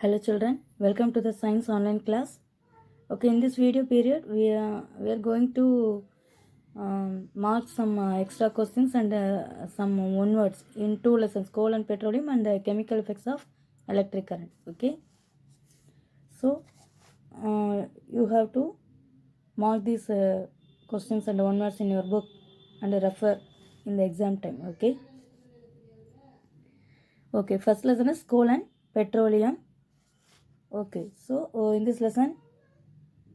Hello children, welcome to the science online class. Okay, in this video period we are going to mark some extra questions and some one words in two lessons, coal and petroleum and the chemical effects of electric current. Okay, so you have to mark these questions and one words in your book and refer in the exam time. Okay, first lesson is coal and petroleum. Okay, so in this lesson,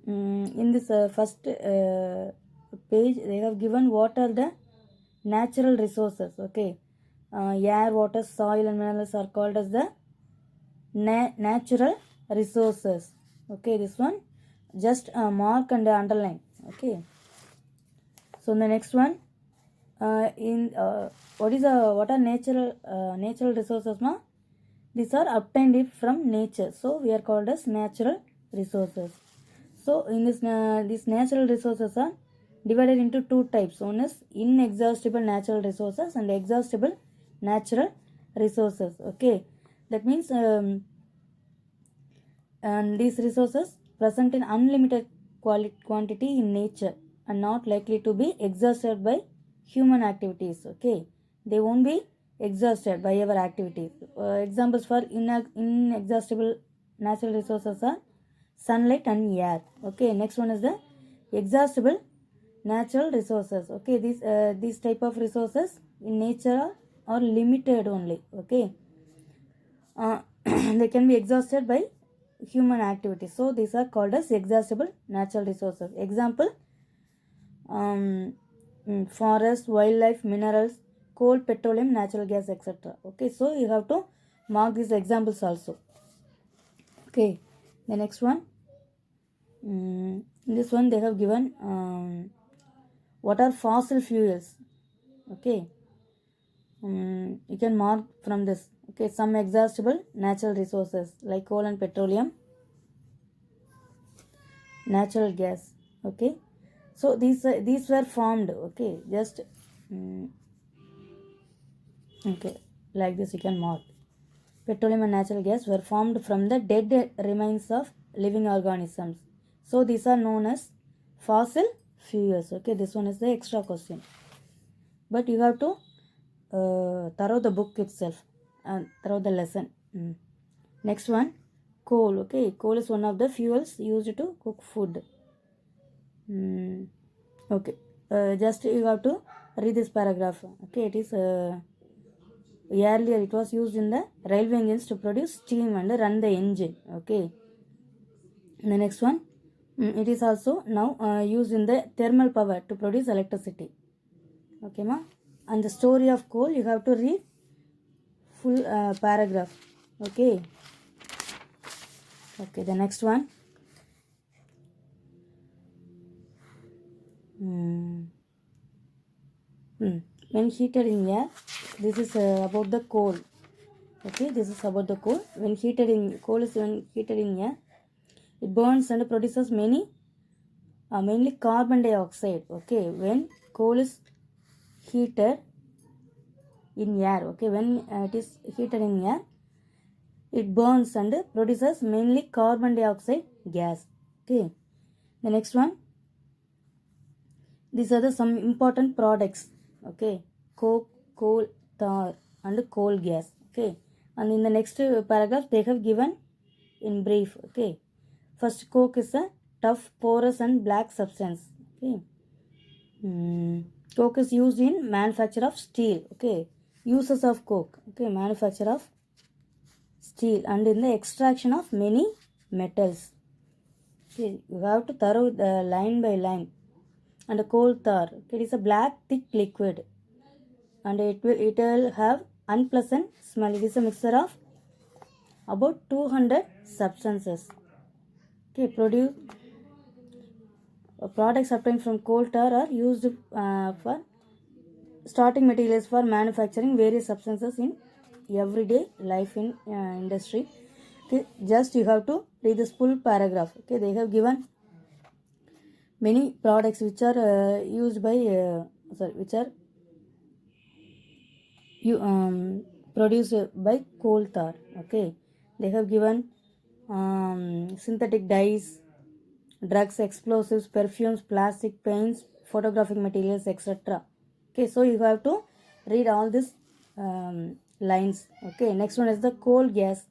in this first page, they have given what are the natural resources. Okay, air, water, soil, and minerals are called as the natural resources. Okay, this one just mark and underline. Okay, so the next one, what are natural resources? Ma? These are obtained from nature, so we are called as natural resources. So in this these natural resources are divided into two types. One is inexhaustible natural resources and exhaustible natural resources. Okay, that means and these resources present in unlimited quantity in nature and not likely to be exhausted by human activities. Okay, they won't be exhausted by our activities. Examples for inexhaustible natural resources are sunlight and air. Okay, next one is the exhaustible natural resources. Okay, these type of resources in nature are limited only. Okay, they can be exhausted by human activity, so these are called as exhaustible natural resources. Example, forest, wildlife, minerals, coal, petroleum, natural gas, etc. Okay, so you have to mark these examples also. Okay, the next one, in this one they have given what are fossil fuels. Okay, you can mark from this. Okay, some exhaustible natural resources like coal and petroleum, natural gas. Okay, so these were formed. Okay, just okay, like this you can mark. Petroleum and natural gas were formed from the dead remains of living organisms, so these are known as fossil fuels. Okay, this one is the extra question, but you have to thorough the book itself and thorough the lesson. Next one, coal. Okay, coal is one of the fuels used to cook food. Okay, just you have to read this paragraph. Okay, it is earlier it was used in the railway engines to produce steam and run the engine. Okay, and the next one, it is also now used in the thermal power to produce electricity. Okay, ma. And the story of coal, you have to read full paragraph. Okay. Okay, the next one. When heated in air, this is about the coal. Okay, this is about the coal. When heated in air, it burns and produces mainly carbon dioxide. Okay, when coal is heated in air, okay, when it is heated in air, it burns and produces mainly carbon dioxide gas. Okay, the next one, these are the some important products. Okay, coke, coal, tar and coal gas. Okay, and in the next paragraph they have given in brief. Okay, first, coke is a tough, porous and black substance. Okay, coke is used in manufacture of steel. Okay, uses of coke. Okay, manufacture of steel and in the extraction of many metals. Okay, you have to thorough the line by line. And the coal tar, it is a black thick liquid and it will have unpleasant smell. It is a mixture of about 200 substances. Okay, products obtained from coal tar are used for starting materials for manufacturing various substances in everyday life in industry. Okay, just you have to read this full paragraph. Okay, they have given many products which are used by which are produced by coal tar. Okay, they have given synthetic dyes, drugs, explosives, perfumes, plastic, paints, photographic materials, etc. Okay, so you have to read all these lines. Okay, next one is the coal gas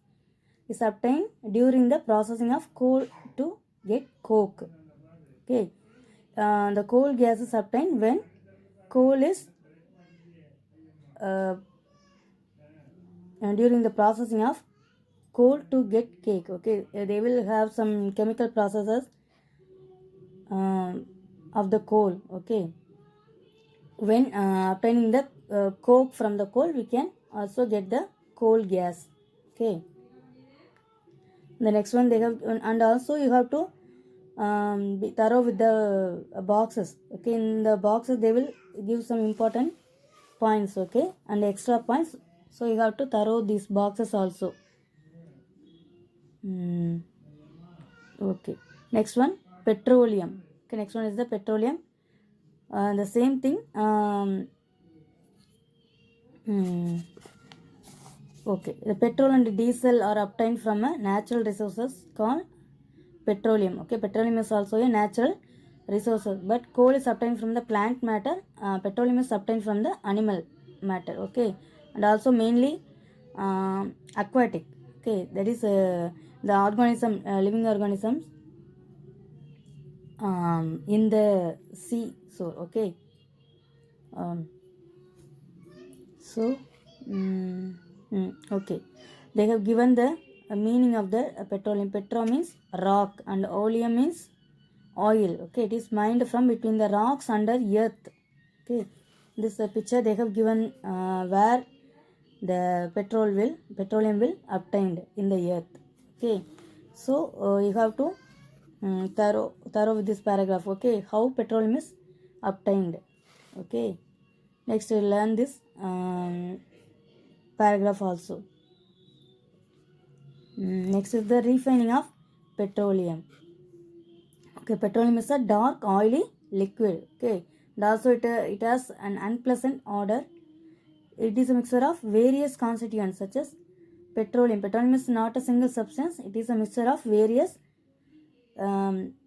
is obtained during the processing of coal to get coke. Okay, the coal gas is obtained when coal is uh, during the processing of coal to get cake. Okay, they will have some chemical processes of the coal. Okay, when obtaining the coke from the coal, we can also get the coal gas. Okay, the next one they have, and also you have to be thorough with the boxes. Okay, in the boxes they will give some important points. Okay, and extra points, so you have to thorough these boxes also. Okay, next one, petroleum. Okay, next one is the petroleum. The same thing. Okay, the petrol and diesel are obtained from a natural resources called petroleum. Okay, petroleum is also a natural resources, but coal is obtained from the plant matter. Petroleum is obtained from the animal matter. Okay, and also mainly aquatic. Okay, that is the organism, living organisms in the sea. So okay, so okay, they have given the meaning of the petroleum. Petro means rock and oleum means oil. Okay, it is mined from between the rocks under earth. Okay, this picture they have given where the petroleum will obtained in the earth. Okay, so you have to thorough with this paragraph. Okay, how petroleum is obtained. Okay, next we'll learn this paragraph also. Next is the refining of petroleum. Okay, petroleum is a dark oily liquid. Okay, and also it has an unpleasant odor. It is a mixture of various constituents such as petroleum. Petroleum is not a single substance. It is a mixture of various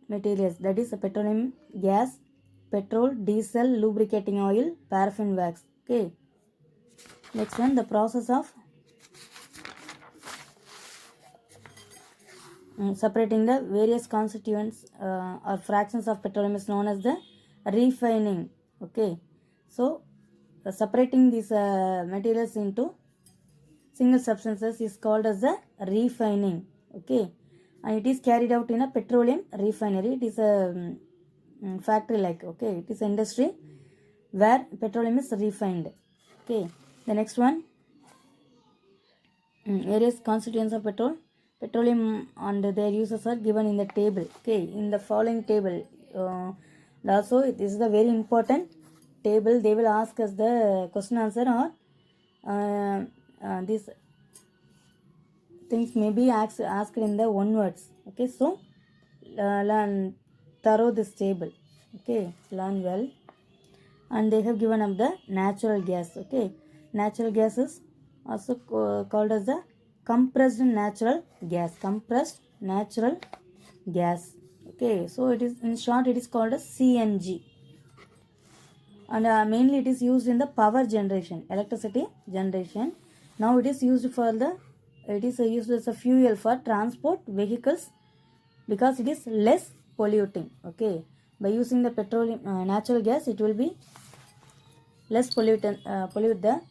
materials. That is a petroleum gas, petrol, diesel, lubricating oil, paraffin wax. Okay. Next one, the process of separating the various constituents or fractions of petroleum is known as the refining. Okay, so separating these materials into single substances is called as the refining. Okay, and it is carried out in a petroleum refinery. It is a factory like. Okay, it is industry where petroleum is refined. Okay, the next one, various constituents of petroleum and their uses are given in the table. Okay, in the following table. Also, this is a very important table. They will ask us the question answer, or these things may be asked in the one words. Okay, so learn thorough this table. Okay, learn well. And they have given up the natural gas. Okay, natural gas is also called as the compressed natural gas. Compressed natural gas. Okay, so it is, in short, it is called as CNG, and mainly it is used in the power generation, electricity generation. Now it is used used as a fuel for transport vehicles because it is less polluting. Okay, by using the petroleum natural gas, it will be less pollute the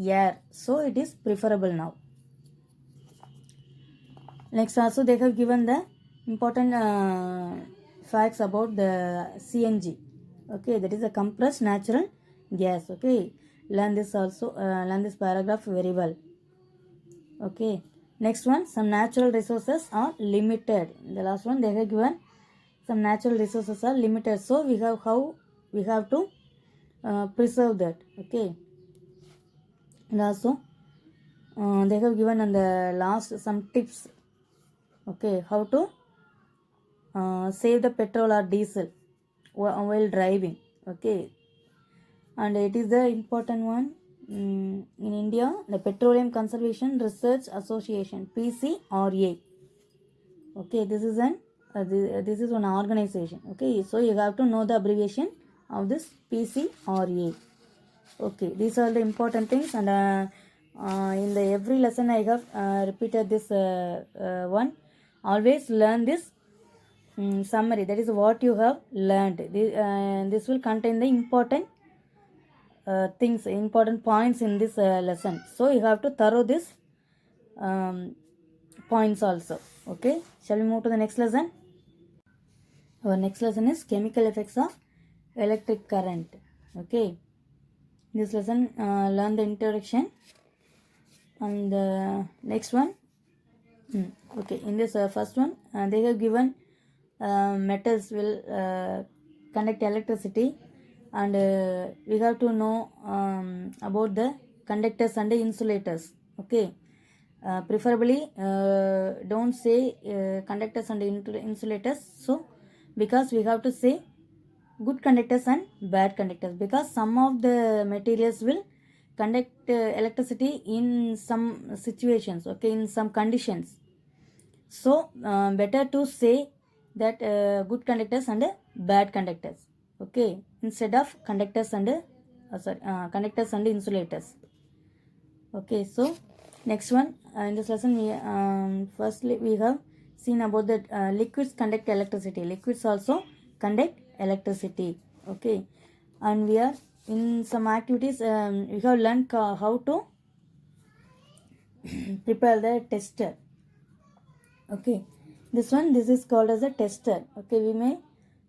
air, so it is preferable now. Next, also they have given the important facts about the CNG. Okay, that is a compressed natural gas. Okay, learn this also, learn this paragraph very well. Okay, next one, some natural resources are limited. The last one, they have given some natural resources are limited, so we have how we have to preserve that. Okay, and also they have given on the last some tips. Okay, how to save the petrol or diesel while driving. Okay, and it is the important one. In India, the Petroleum Conservation Research Association, PCRA, Okay, this is this is one organization. Okay, so you have to know the abbreviation of this PCRA. Okay, these are the important things, and in the every lesson I have repeated this one. Always learn this summary, that is what you have learned. This will contain the important things, important points in this lesson, so you have to thorough this points also. Okay, shall we move to the next lesson? Our next lesson is chemical effects of electric current. Okay, this lesson learn the introduction, and the next one okay, in this first one they have given metals will conduct electricity, and we have to know about the conductors and the insulators. Okay, preferably don't say conductors and insulators, so because we have to say good conductors and bad conductors, because some of the materials will conduct electricity in some situations, okay, in some conditions. So better to say that good conductors and bad conductors, okay, instead of conductors and conductors and insulators. Okay, so next one in this lesson we firstly we have seen about that liquids conduct electricity. Liquids also conduct electricity. Okay, and we are in some activities we have learned how to prepare the tester. Okay, this is called as a tester. Okay, we may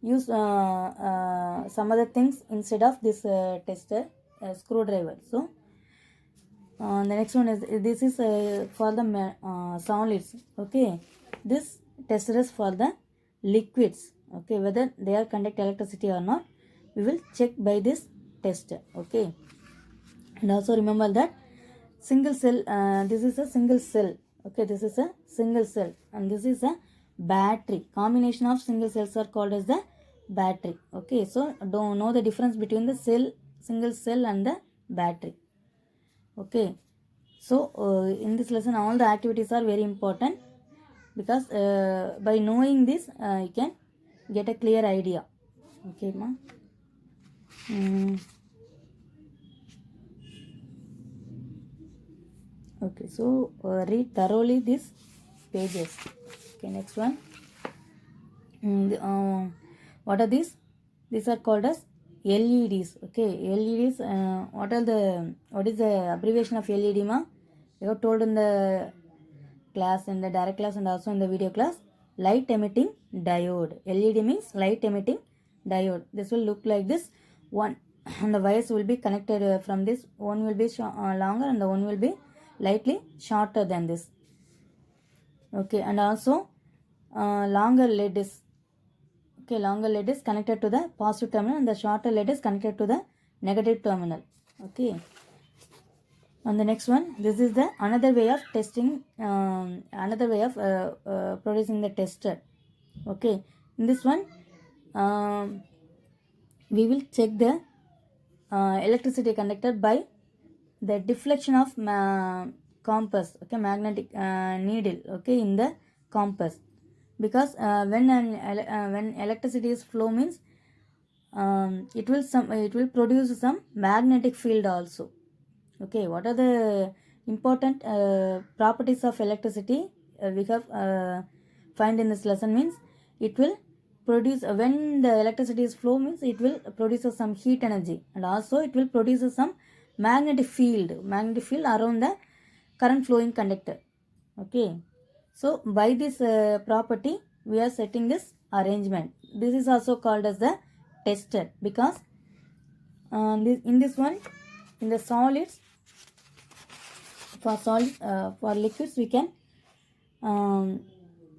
use some other things instead of this tester, screwdriver. So the next one is this is for the solids. Okay, this tester is for the liquids. Okay, whether they are conduct electricity or not, we will check by this tester. Okay, and also remember that single cell, this is a single cell. Okay, this is a single cell, and this is a battery. Combination of single cells are called as the battery. Okay, so don't know the difference between the single cell and the battery. Okay, so in this lesson all the activities are very important, because by knowing this you can get a clear idea. Okay, ma. Okay, so read thoroughly these pages. Okay, next one. What are these? These are called as LEDs. Okay, LEDs. What is the abbreviation of LED, ma? You have told in the class, in the direct class, and also in the video class. Light emitting diode. LED means light emitting diode. This will look like this. One, and the wires will be connected from this. One will be longer, and the one will be lightly shorter than this. Okay, and also longer lead is, okay, longer lead is connected to the positive terminal, and the shorter lead is connected to the negative terminal. Okay, and the next one, this is the another way of testing, another way of producing the tester. Okay, in this one we will check the electricity conducted by the deflection of compass. Okay, magnetic needle. Okay, in the compass, because when electricity is flow means it will produce some magnetic field also. Okay, what are the important properties of electricity we have find in this lesson means it will produce when the electricity is flow means it will produce some heat energy, and also it will produce some magnetic field around the current flowing conductor. Okay, so by this property we are setting this arrangement. This is also called as the tester, because in this one, in the solids, for liquids we can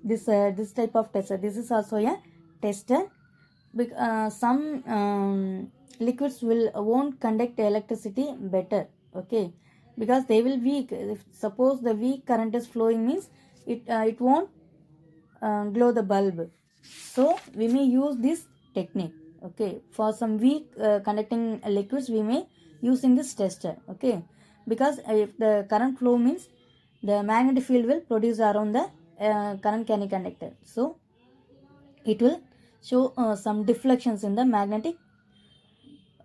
this type of tester. This is also a tester. Some liquids won't conduct electricity better. Okay, because they will weak. If suppose the weak current is flowing means it won't glow the bulb. So we may use this technique. Okay, for some weak conducting liquids we may using this tester. Okay, because if the current flow means the magnetic field will produce around the current can be conducted. So it will show some deflections in the magnetic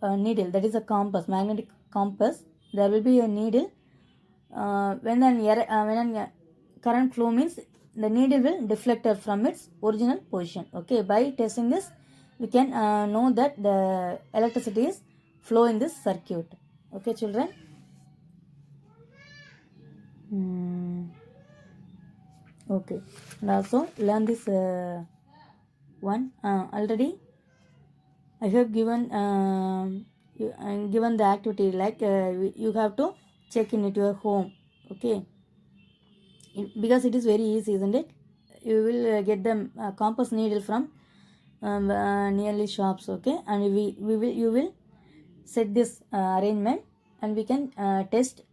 needle, that is a compass, magnetic compass. There will be a needle. When an current flow means the needle will deflect from its original position. Okay, by testing this we can know that the electricity is flow in this circuit. Okay children. Okay, and also learn this one already. I have given given the activity like you have to check in at your home. Okay, because it is very easy, isn't it? You will get the compass needle from nearly shops. Okay, and you will set this arrangement, and we can test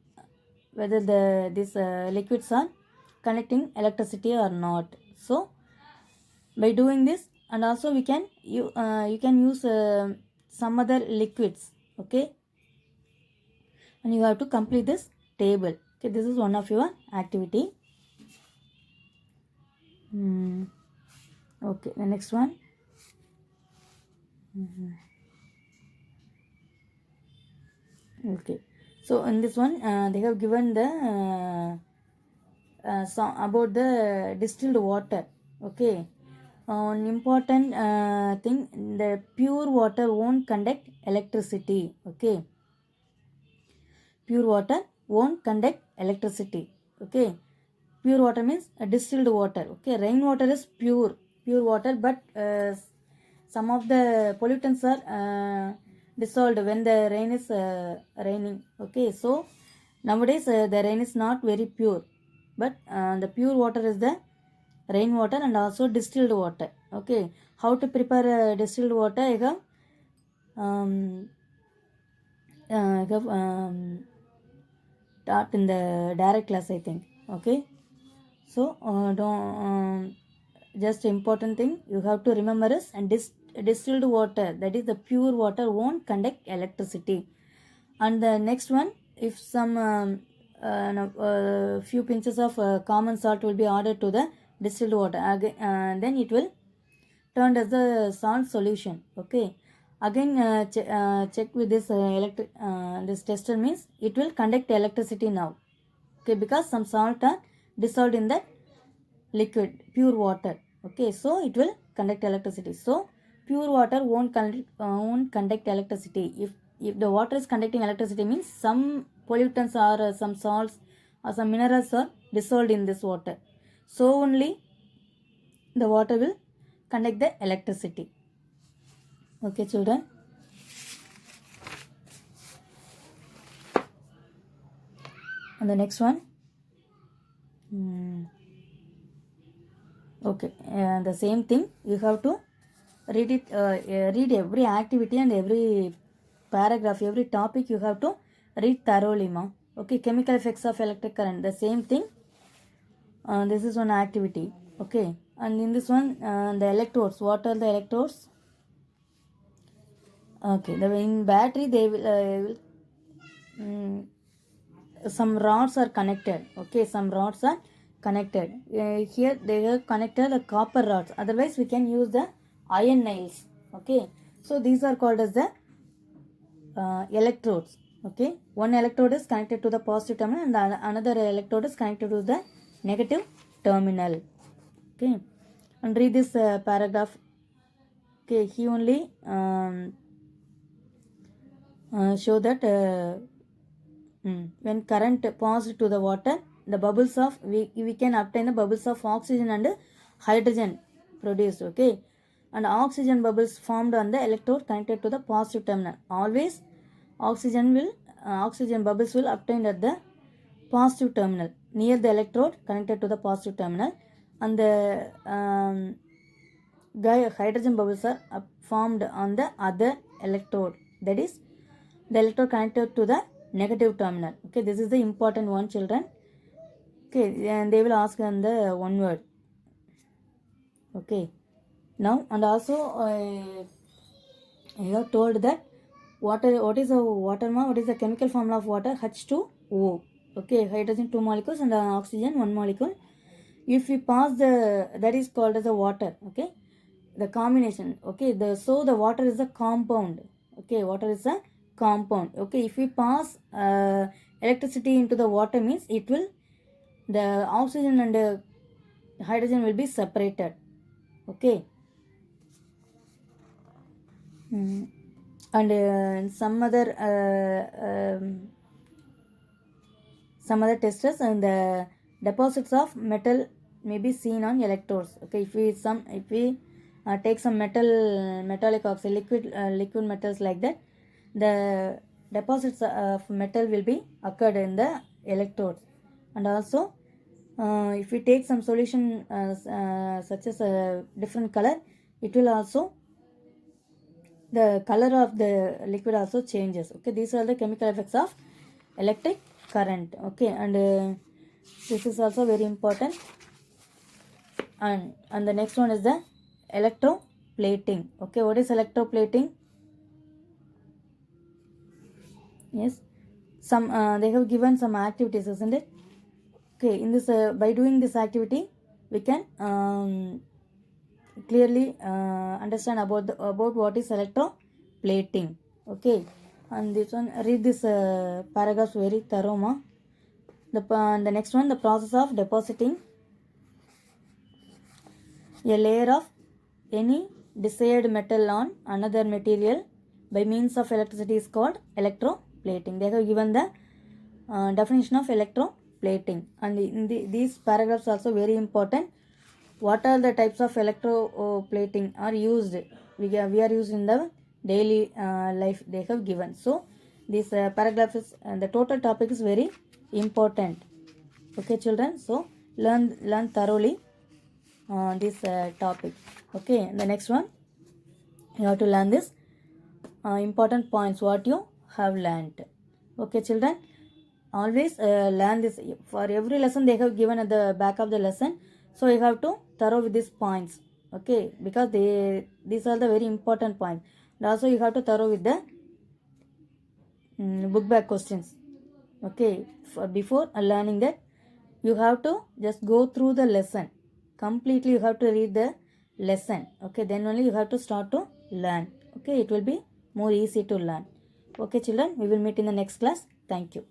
whether these liquids are conducting electricity or not. So by doing this, and also we can you can use some other liquids. Okay, and you have to complete this table. Okay, this is one of your activity. Okay, the next one. Okay, so in this one they have given the song about the distilled water. Okay, an important thing, the pure water won't conduct electricity. Okay, pure water won't conduct electricity. Okay, pure water means distilled water. Okay, rainwater is pure water, but some of the pollutants are dissolved when the rain is raining. Okay, so nowadays the rain is not very pure, but the pure water is the rainwater and also distilled water. Okay, how to prepare distilled water? I have taught in the direct class, I think. Okay, so don't just important thing you have to remember is, and distilled water, that is the pure water, won't conduct electricity. And the next one, if some few pinches of common salt will be added to the distilled water, again, then it will turn as the salt solution. Okay, again check with this this tester means it will conduct electricity now. Okay, because some salt are dissolved in that liquid pure water. Okay, so it will conduct electricity. So pure water won't conduct electricity. If the water is conducting electricity means some pollutants or some salts or some minerals are dissolved in this water. So only the water will conduct the electricity. Okay children. And the next one. Okay, the same thing you have to read it, read every activity and every paragraph, every topic you have to read thoroughly, ma. Okay, chemical effects of electric current, the same thing. This is one activity. Okay, and in this one the electrodes, what are the electrodes? Okay, in battery they will some rods are connected. Okay, some rods are connected. Here they have connected the copper rods, otherwise we can use the iron nails. Okay, so these are called as the electrodes. Okay, one electrode is connected to the positive terminal and another electrode is connected to the negative terminal. Okay, and read this paragraph. Okay, he only show that when current passed to the water, the bubbles of we can obtain the bubbles of oxygen and hydrogen produced. Okay, and oxygen bubbles formed on the electrode connected to the positive terminal. Always oxygen bubbles will obtained at the positive terminal near the electrode connected to the positive terminal, and the hydrogen bubbles are formed on the other electrode, that is the electrode connected to the negative terminal. Okay, this is the important one, children. Okay, and they will ask on the one word. Okay, now and also I have told that what is a water, ma? What is the chemical formula of water? H2O. Okay, hydrogen 2 molecules and oxygen 1 molecule. if we pass the, that is called as a water, okay, the combination, okay, so the water is a compound, okay, water is a compound, okay. If we pass electricity into the water means it will, the oxygen and hydrogen will be separated, okay. And some other testers, and the deposits of metal may be seen on electrodes, okay. If we take some metallic oxide, liquid metals like that, the deposits of metal will be occurred in the electrodes. And also if we take some solution such as a different color, it will also, the color of the liquid also changes, okay. These are the chemical effects of electric current, okay. And this is also very important. And the next one is the electroplating, okay. What is electroplating? Yes, some they have given some activities, isn't it? Okay, in this by doing this activity we can clearly understand about what is electroplating, okay. And this one, read this paragraph very thorough, ma. The next one, the process of depositing a layer of any desired metal on another material by means of electricity is called electroplating. They have given the definition of electroplating, and these paragraphs also very important. What are the types of electroplating are used? We are used in the daily life, they have given. So this paragraph is, the total topic is very important, okay children. So learn thoroughly this topic, okay. The next one, you have to learn this important points what you have learned, okay children. Always learn this. For every lesson they have given at the back of the lesson, so you have to thorough with these points, okay, because these are the very important points. And also you have to thorough with the book back questions, okay. Before learning that, you have to just go through the lesson completely. You have to read the lesson, okay, then only you have to start to learn, okay. It will be more easy to learn, okay children. We will meet in the next class. Thank you.